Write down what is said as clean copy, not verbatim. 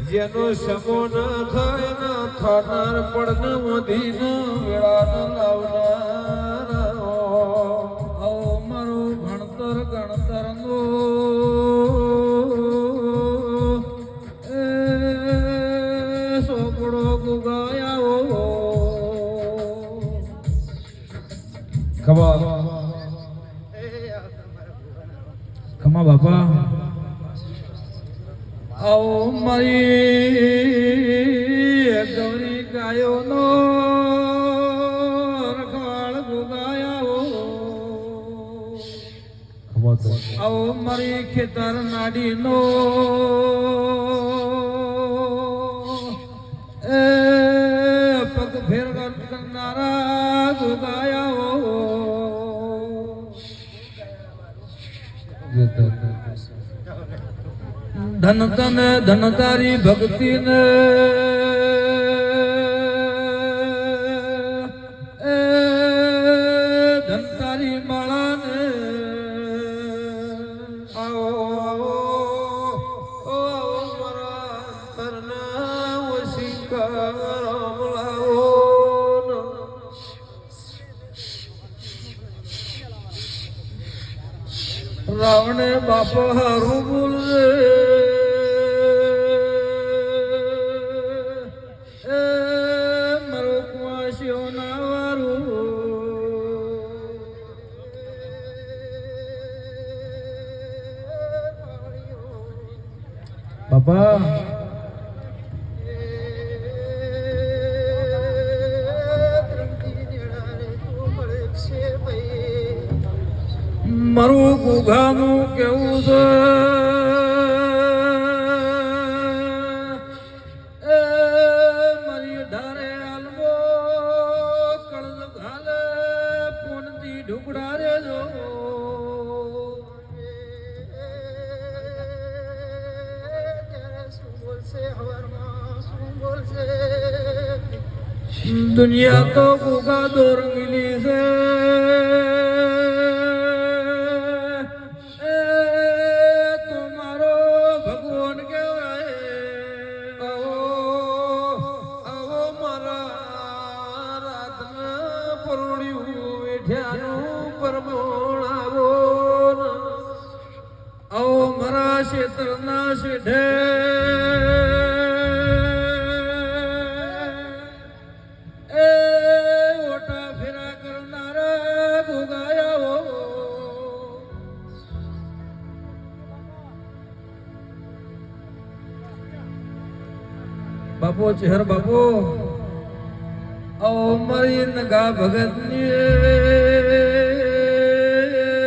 જેનો સમો ન થાય ન થનાર પડન મધી ન વેળા ન લાવનાર મારું ભણતર ગણતર નો સોપડો ગુગાયા ખબર ખમા બાપા આવો મારી ગૌરી ગાયો નો રખવાળ ગુગાયા આવો મારી ખેતર નાડી નો પગ ફેર કરનારા ગુગાયા ધન તન ધન તારી ભક્તિ ને ધન તારી માળા ને આવો મારા અંતરના વશીકરણ રાવણે બાપ હારું બોલજે મારો કુવાસીઓ ના વારું બાપા મારું ગુગાનું કેવું છે મારી ઢારે આલવો કળજ ઘાલે પૂનથી ઢુકડા રે જો દુનિયા તો ગુગા દોરંગીલી છે મારા ક્ષેત્રના શેઠે એ ઓટા ફેરા કરનારા ગુગાયા બાપો ચહેર બાપો મારી નગા ભગત ની